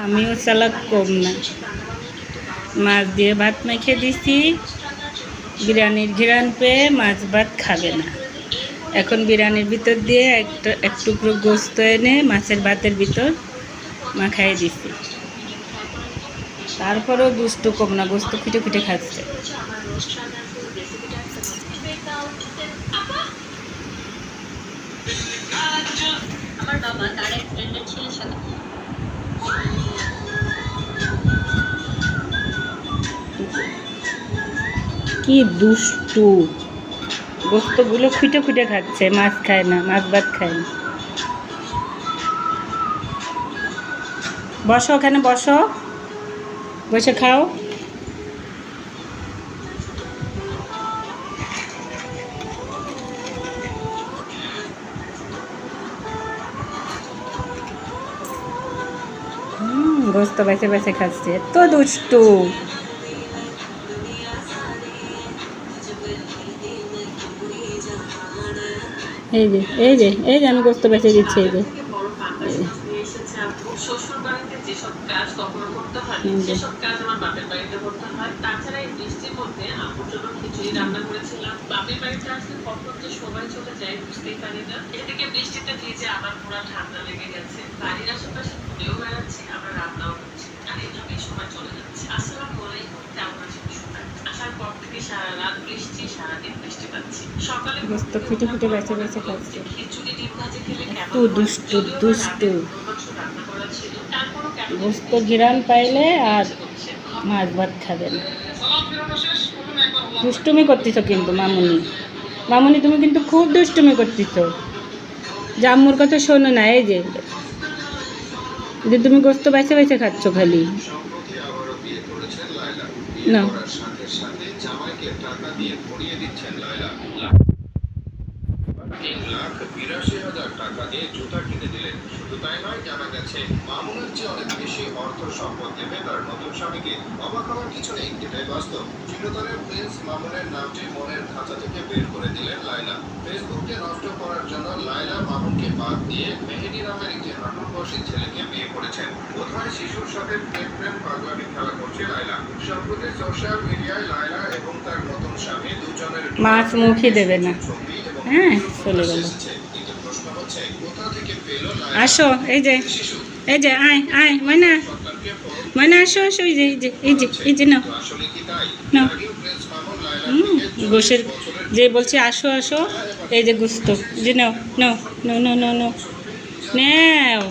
আমিও চালাক কম না, মাছ দিয়ে ভাত মেখে দিছি। বিরিয়ানির ঘিরান পেয়ে মাছ ভাত খাবে না। এখন বিরিয়ানির ভিতর দিয়ে এক টুকরো গোস্ত এনে মাছের ভাতের ভিতর মাখাই দিছি। তারপরেও দুষ্টু কম না, গোস্ত খুঁটে খুঁটে খাচ্ছে। আমার বাবা তার এক ফ্রেন্ডের ছেলের সাথে কি দুষ্টু, গোস্তগুলো খুঁটে খুঁটে খাচ্ছে, মাছ খায় না, মাছ ভাত খায় না। বসো, ওখানে বসো, বসে খাও। গোস্ত বেছে বেছে খাচ্ছে, এত দুষ্টু। এই যে এই যে এই যে আমি গোস্ত বেছে দিচ্ছি। এই যে শ্বশুর বাড়িতে যেসব কাজ কখনো করতে হয় সেসব কাজ আমার বাপের বাড়িতে করতে হয়। তাছাড়া এই বৃষ্টির মধ্যে আপুর জন্য খিচুড়ি রান্না করেছিলাম। বাপের বাড়িতে আসলে কখন যে সময় চলে যায় বুঝতেই পারি না। এদিকে বৃষ্টিতে ভিজে আমার পুরো ঠান্ডা লেগে গেছে। বাড়ির আশেপাশে ঘুরেও বেড়াচ্ছি, আমরা রান্নাও করছি, আর এইভাবেই সময় চলে যাচ্ছে। আসসালামু আলাইকুম, কেমন আছেন সবাই? আসার পর থেকে সারা রাত বৃষ্টি, সারাদিন বৃষ্টি পাচ্ছি। সকালে গোস্ত খুঁটে খুঁটে বেছে বেছে খাচ্ছে। খিচুড়ি ডিম ভাজি খেলে কেমন দুষ্টু দুষ্টু। গোস্ত ঘিরান পাইলে আর মাছ ভাত খাবে না। দুষ্টুমি করতেছ কিন্তু মামুনি, মামুনি তুমি কিন্তু খুব দুষ্টুমি করতেছ। জাম্মুর কথা শোনো না। এই যে তুমি গোস্ত বেছে বেছে খাচ্ছ খালি না। টাকা দিয়ে জুতা কিনে দিলেন। শুধু তাই নয়, জানা গেছে মামুনের চেয়ে অনেক বেশি অর্থ সম্পদ দেবে তার নতুন স্বামীকে। অবাক হওয়ার কিছু নেই, এটাই বাস্তব। চিরতরের প্রিন্স মামুনের নামটি মনের খাঁচা থেকে বের করে দিলেন লায়লা। ফেসবুককে নষ্ট করার জন্য লায়লা মামুনকে বাদ দিয়ে মেহেদি নামের একটি 18 বর্ষের ছেলেকে বিয়ে করেছেন। বোধহয় শিশুর সাথে প্রেম প্রেম পাগলামি খেলা করছে লায়লা। সম্প্রতি সোশ্যাল মিডিয়ায় লায়লা এবং তার নতুন স্বামী দুজনের মাছ মুখে দেবে না। হ্যাঁ, চলে গেল। আসো, এই যে এই যে আয় আয় ময়না, ময়না আসো আসো। এই যে এই যে এই যে এই যে নাও নাও। গোশের যে বলছি আসো আসো, এই যে গোস্ত যে নাও নাও নাও নাও নাও নাও।